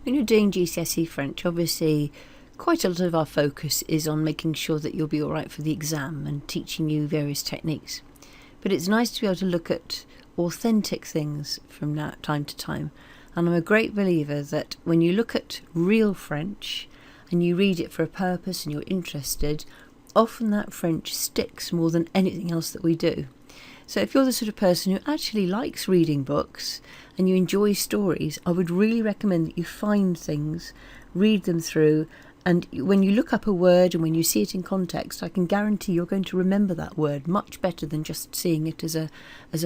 When you're doing GCSE French, obviously quite a lot of our focus is on making sure that you'll be all right for the exam and teaching you various techniques. But it's nice to be able to look at authentic things from time to time. And I'm a great believer that when you look at real French and you read it for a purpose and you're interested, often that French sticks more than anything else that we do. So if you're the sort of person who actually likes reading books and you enjoy stories, I would really recommend that you find things, read them through, and when you look up a word and when you see it in context, I can guarantee you're going to remember that word much better than just seeing it as a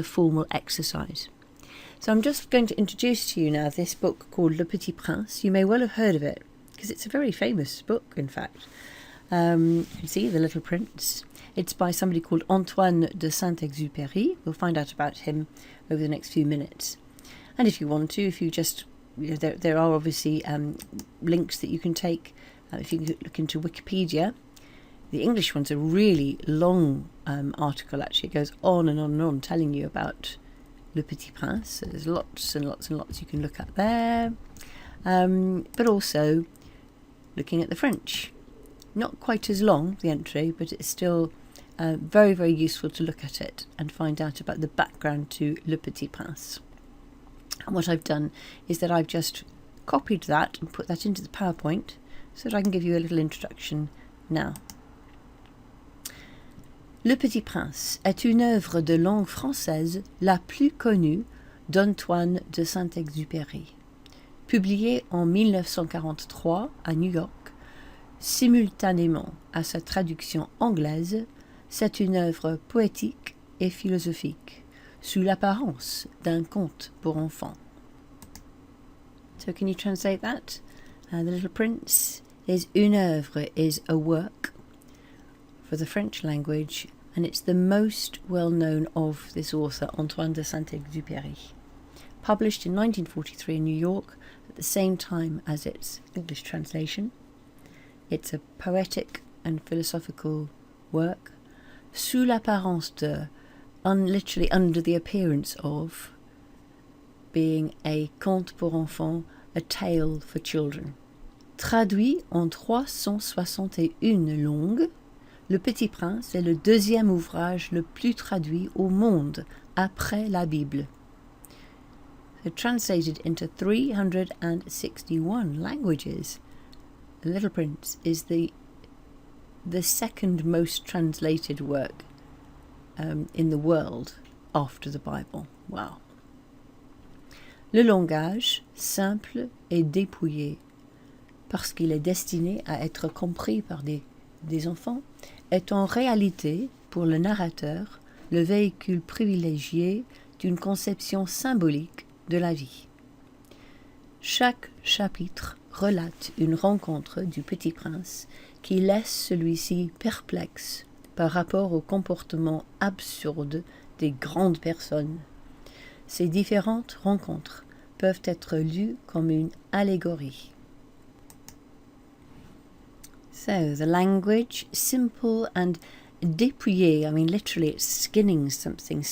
formal exercise. So I'm just going to introduce to you now this book called Le Petit Prince. You may well have heard of it, because it's a very famous book, in fact. You can see The Little Prince. It's by somebody called Antoine de Saint-Exupéry. We'll find out about him over the next few minutes. And if you want to, if you just, there are obviously links that you can take. If you look into Wikipedia, the English one's a really long article, actually. It goes on and on and on, telling you about Le Petit Prince. So there's lots and lots and lots you can look at there. But also looking at the French. Not quite as long, the entry, but it's still very, very useful to look at it and find out about the background to Le Petit Prince. And what I've done is that I've just copied that and put that into the PowerPoint so that I can give you a little introduction now. Le Petit Prince est une œuvre de langue française la plus connue d'Antoine de Saint-Exupéry. Publiée en 1943 à New York, simultanément à sa traduction anglaise, c'est une œuvre poétique et philosophique, sous l'apparence d'un conte pour enfants. So can you translate that? The Little Prince is une œuvre, is a work for the French language, and it's the most well-known of this author, Antoine de Saint-Exupéry. Published in 1943 in New York, at the same time as its English translation. It's a poetic and philosophical work, sous l'apparence de, literally under the appearance of, being a conte pour enfants, a tale for children. Traduit en 361 langues, Le Petit Prince est le deuxième ouvrage le plus traduit au monde après la Bible. So translated into 361 languages. The Little Prince is the second most translated work in the world after the Bible. Wow. Le langage, simple et dépouillé, parce qu'il est destiné à être compris par des enfants, est en réalité, pour le narrateur, le véhicule privilégié d'une conception symbolique de la vie. Chaque chapitre relate une rencontre du Petit Prince qui laisse celui-ci perplexe par rapport au comportement absurde des grandes personnes. Ces différentes rencontres peuvent être lues comme une allégorie. So, the language, simple and dépouillé, I mean literally it's skinning something,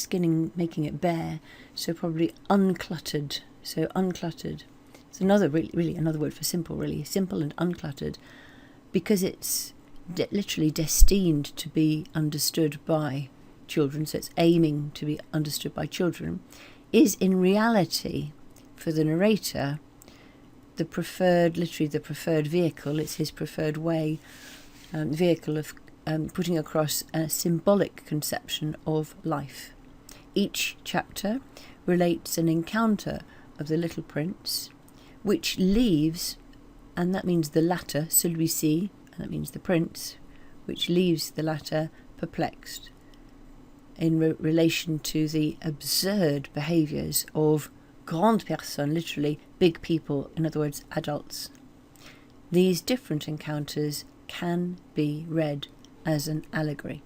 making it bare, so probably uncluttered, so uncluttered. It's another, really another word for simple, really, simple and uncluttered, because it's literally destined to be understood by children, so it's aiming to be understood by children, is in reality, for the narrator, the preferred vehicle. It's his preferred vehicle of putting across a symbolic conception of life. Each chapter relates an encounter of the Little Prince, which leaves, and that means the latter, celui-ci, and that means the prince, which leaves the latter perplexed in relation to the absurd behaviours of grandes personnes, literally big people, in other words, adults. These different encounters can be read as an allegory.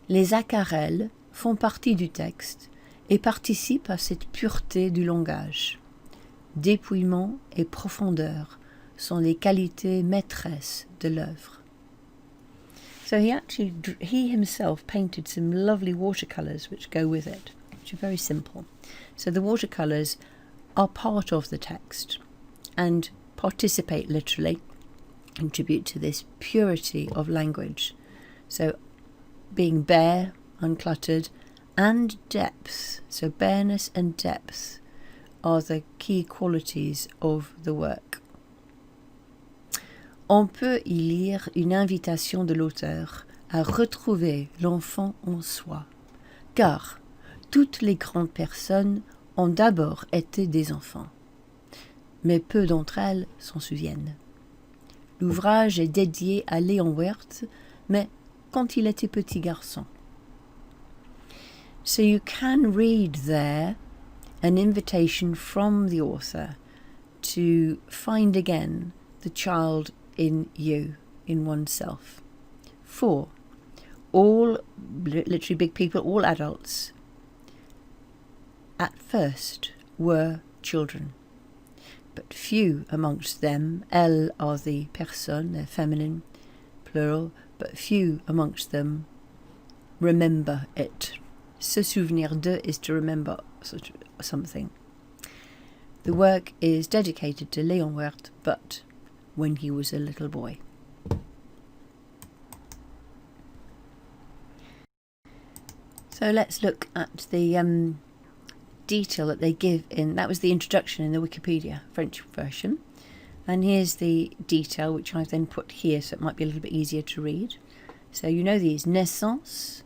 Les aquarelles font partie du texte et participent à cette pureté du langage. Dépouillement et profondeur sont les qualités maîtresses de l'œuvre. So he himself painted some lovely watercolours which go with it, which are very simple. So the watercolours are part of the text and participate literally, contribute to this purity of language. So being bare, uncluttered, and depth. So bareness and depth are the key qualities of the work. On peut y lire une invitation de l'auteur à retrouver l'enfant en soi, car toutes les grandes personnes ont d'abord été des enfants, mais peu d'entre elles s'en souviennent. L'ouvrage est dédié à Léon Werth, mais quand il était petit garçon. So you can read there an invitation from the author to find again the child in you, in oneself. For all, literally big people, all adults, at first were children. But few amongst them, elles are the personnes, they're feminine, plural, but few amongst them remember it. Se souvenir de is to remember something. The work is dedicated to Léon Werth, but when he was a little boy. So let's look at the detail that they give in, that was the introduction in the Wikipedia French version. And here's the detail which I've then put here so it might be a little bit easier to read. So you know these. Naissance,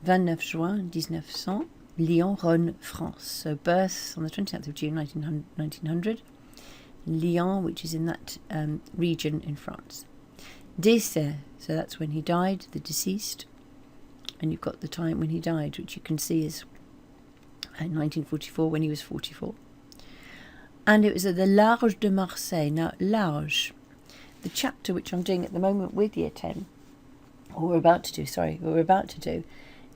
29 juin 1900, Lyon, Rhône, France. So birth on the 29th of June 1900, Lyon, which is in that region in France. Décès, so that's when he died, the deceased. And you've got the time when he died, which you can see is in 1944 when he was 44. And it was at the Large de Marseille. Now, Large, the chapter which I'm doing at the moment with Year 10, or we're about to do,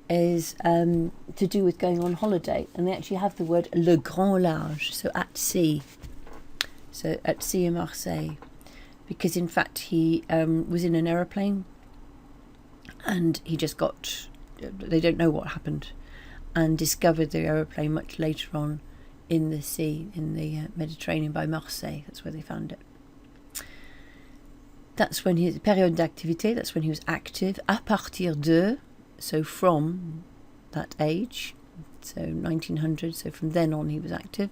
is to do with going on holiday. And they actually have the word Le Grand Large, so at sea. So at sea in Marseille. Because in fact he was in an aeroplane and he just got, they don't know what happened, and discovered the aeroplane much later on in the sea, in the Mediterranean by Marseille. That's where they found it. That's when his période d'activité, that's when he was active. À partir de, so from that age, so 1900, so from then on he was active.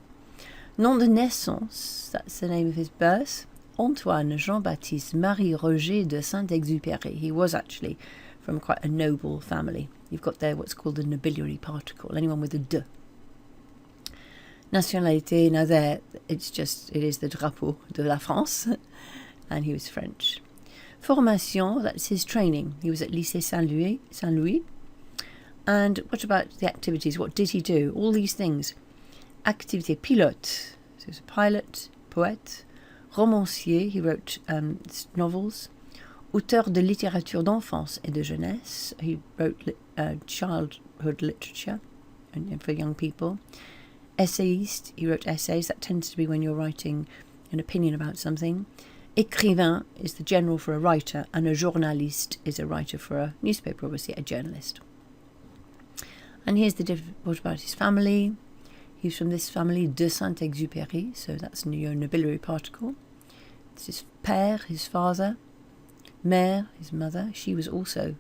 Nom de naissance, that's the name of his birth. Antoine Jean-Baptiste Marie Roger de Saint-Exupéry. He was actually from quite a noble family. You've got there what's called the nobiliary particle, anyone with a de. Nationalité, now there, it is the drapeau de la France, and he was French. Formation, that's his training. He was at Lycée Saint-Louis. And what about the activities? What did he do? All these things. Activité pilote, so he was a pilot, poète. Romancier, he wrote novels. Auteur de littérature d'enfance et de jeunesse, he wrote childhood literature and for young people. Essayiste, he wrote essays. That tends to be when you're writing an opinion about something. Écrivain is the general for a writer, and a journaliste is a writer for a newspaper, obviously a journalist. And here's what about his family? He's from this family de Saint-Exupéry, so that's your nobiliary particle. This is père, his father. Mère, his mother. She was also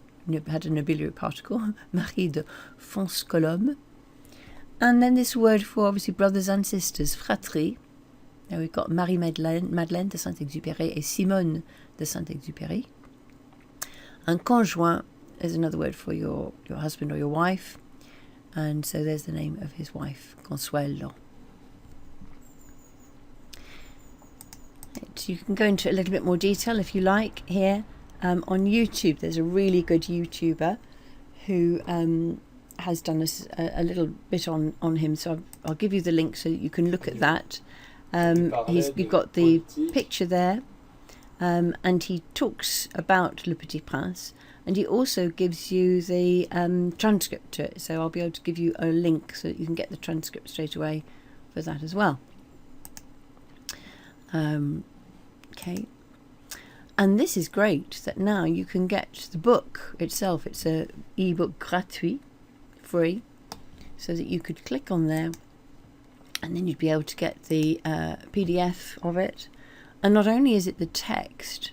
had a nobiliary particle. Marie de Fonscolome. And then this word for obviously brothers and sisters, fratrie. Now we've got Marie-Madeleine de Saint-Exupéry et Simone de Saint-Exupéry. And conjoint is another word for your husband or your wife. And so there's the name of his wife, Consuelo. You can go into a little bit more detail if you like here. On YouTube, there's a really good YouTuber who has done a little bit on him. So I'll give you the link so that you can look at that. You've got the picture there. And he talks about Le Petit Prince. And he also gives you the transcript to it. So I'll be able to give you a link so that you can get the transcript straight away for that as well. Okay. And this is great that now you can get the book itself. It's a ebook gratuit, free, so that you could click on there and then you'd be able to get the PDF of it. And not only is it the text,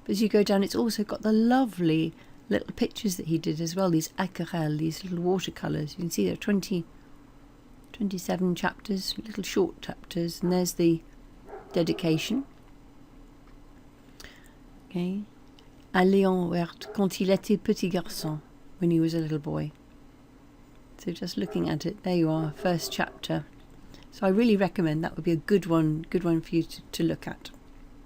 but as you go down, it's also got the lovely little pictures that he did as well, these aquarelles, these little watercolours. You can see there are 27 chapters, little short chapters, and there's the dedication. Okay. À Léon Wert, quand il était petit garçon, when he was a little boy. So just looking at it, there you are, first chapter. So I really recommend that would be a good one for you to look at.